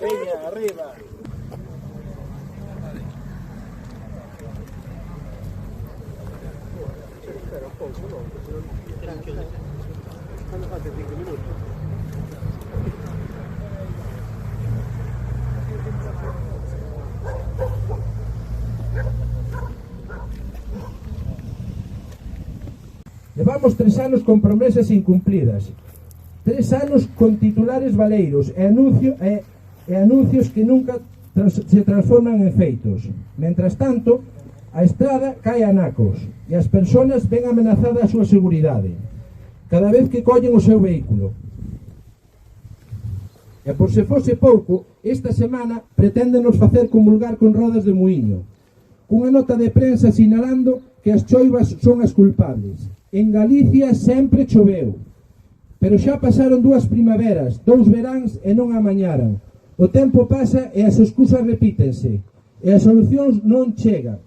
Veña, arriba. Levamos 3 anos con promesas incumplidas, 3 anos con titulares valeiros e anuncios que nunca se transforman en feitos. Mentras tanto, a estrada cae a nacos e as persoas ven amenazada a súa seguridade cada vez que collen o seu vehículo. E por se fose pouco, esta semana preténdenos facer comulgar con rodas de muiño, cunha nota de prensa sinalando que as choivas son as culpables. En Galicia sempre choveu, pero xa pasaron 2 primaveras, 2 veráns e non amañaran. O tempo pasa e as excusas repítense, e as solucións non chegan.